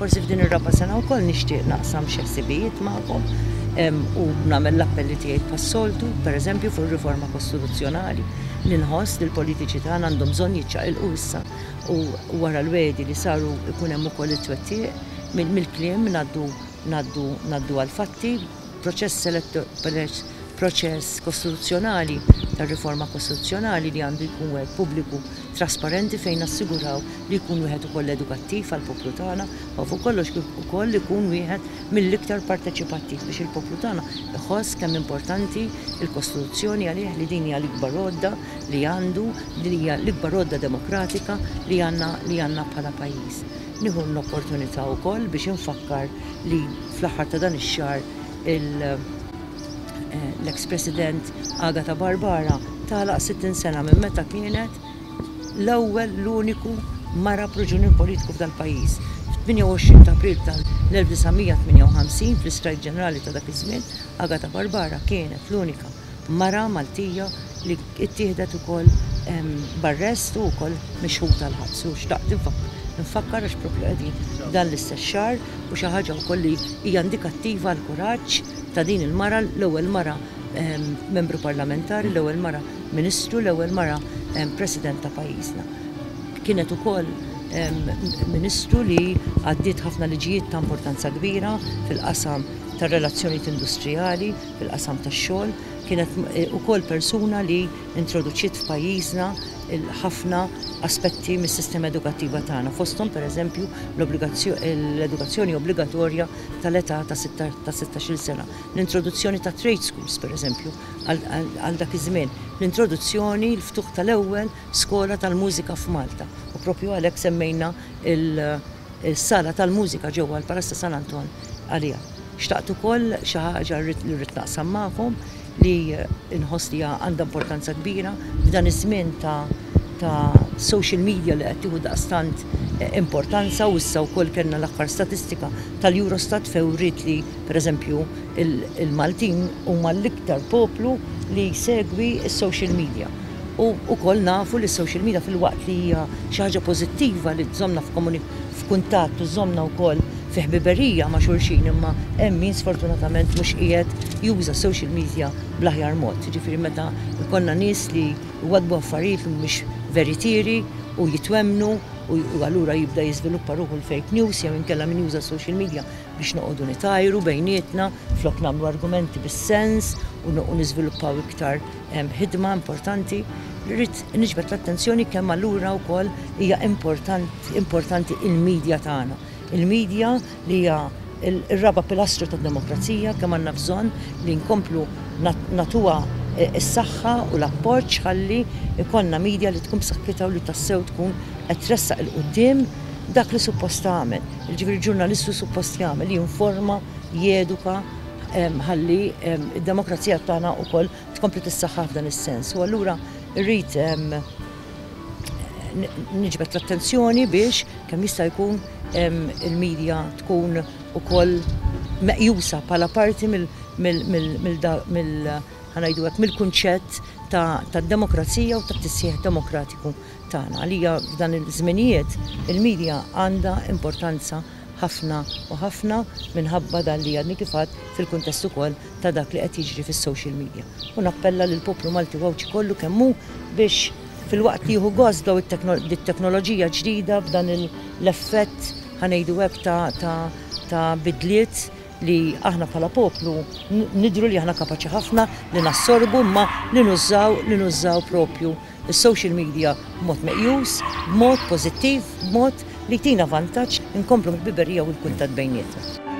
forsi f'din ir-raba' sena wkoll nixtieq naqsam xi ħsibijiet magħkom u nagħmel l-appelli tiegħi pas-soltu, pereżempju fuq ir-riforma kostituzzjonali li nħoss li l-politiċi tagħna għandhom bżonn jiċċaqilqu issa u wara l-wedi li saru ikun hemm ukoll it-twettieq mill-kliem ngħaddu għal-fatti, proċess kostituzzjonali tar-riforma kostituzzjonali li għandu jkun wieħed pubbliku trasparenti fejn nassiguraw li jkun wieħed ukoll edukattiv għall-poplu tagħna u fuq kollox ukoll ikun wieħed mill-iktar parteċipattiv biex il-poplu tagħna iħoss kemm importanti l-Kostituzzjoni għalih li din hija l-ikbar għodda li għandu li hija l-ikbar għodda demokratika li għandna bħala pajjiż. Nieħu l-opportunità wkoll biex infakkar li fl-aħħar ta' dan ix-xahar l-ex-president Agata Barbara tagħlaq 60 sena minn meta kienet l-ewwel l-uniku mara proġunier politiku f'dal-pajjiż. F'28 ta' April tal-1958 fl-Istrajk Ġenerali ta' dak iż-żmien, Agata Barbara kienet l-unika mara Maltija li ttieħdet ukoll b'arrest u wkoll mixħuta l-ħabs u xtaqt nfakkar għax proprju qegħdin dan l-istess xahar u xi ħaġa wkoll li hija indikattiva l-kuraġġ ta' din il-mara, l-ewwel mara membru parlamentari, l-ewwel mara ministru, l-ewwel mara president ta' pajjiżna. Kienet ukoll ministru li għaddiet ħafna liġijiet ta' importanza kbira fil-qasam tar-relazzjonijiet industrijali, fil-qasam tax-xogħol, kienet ukoll persuna li introduċiet f'pajjiżna ħafna aspetti mis-sistema edukattiva tagħna, fosthom pereżempju l-edukazzjoni obbligatorja tal-età ta' 16-il sena, l-introduzzjoni ta' trade schools pereżempju għal dak iż-żmien, l-introduzzjoni l-ftuħ tal-ewwel skola tal-mużika f'Malta u proprju għalhekk semmejna il-sala tal-mużika ġewwa l-Palazza San Anton għaliha. Xtaqt ukoll xi ħaġa li rrid naqsam magħkom li inħoss li għandha importanza kbira f'dan iż-żmien ta' social media li qed tieħu daqstant importanza u issa wkoll kellna l-aħħar statistika tal-Eurostat fejn wriet li pereżempju il-Maltin huma l-iktar poplu li jsegwi s-social media. U wkoll nafu li s-social media fil-waqt li hija xi ħaġa pożittiva li tżommna f'kuntatt u żommna wkoll fi ħbiberija ma' xulxin imma hemm min sfortunatament mhux qiegħed juża social media bl-aħjar mod. Ġifieri meta ikollna nies li jwadbu affarijiet li mhumiex veritieri u jitwemnu u allura jibda jiżviluppa ruħu l-fake news jew inkella min juża social media biex noqogħdu nitajru bejnietna flok nagħmlu argumenti bis-sens u niżviluppaw iktar ħidma importanti. Rrid niġbed l-attenzjoni kemm allura wkoll hija importanti il-medja tagħna. Il-medja li hija il-raba pilastru tad-demokrazija kemm għandna bżonn li nkomplu natuha is-saħħa u l-appoġġ ħalli ikollna medja li tkun b'saħħitha u li tassew tkun qed tressaq il quddiem dak li suppost tagħmel. Jiġifieri ġurnalistu suppost jagħmel li jinforma, jeduka ħalli id-demokrazija tagħna wkoll tkompli tissaħħa f'dan is-sens. U allura rrid niġbed l-attenzjoni biex kemm jista' jkun il-medja tkun ukoll meqjusa bħala parti mill-kunċett tad-demokrazija u tat-tissieħ demokratiku tagħna. Għalija f'dan iż-żminijiet il-medja għandha importanza ħafna u ħafna minħabba dan li għadni kif għad fil-kuntest ukoll ta' dak li qed jiġri fis-social media. U nappella lill-poplu Malti wawċi kollu kemm hu biex fil-waqt li jieħu gost daw it-teknoloġija ġdida b'dan l-effett ħanejdu hekk ta' bidliet li aħna bħala poplu nidru li aħna kapaċi ħafna li nassorbu ma li nużaw propju is-social media b'mod meqjus, b'mod pożittiv, b'mod li tina vantaġġ inkomplu mill-biberija u l-kuntatt bejnietna.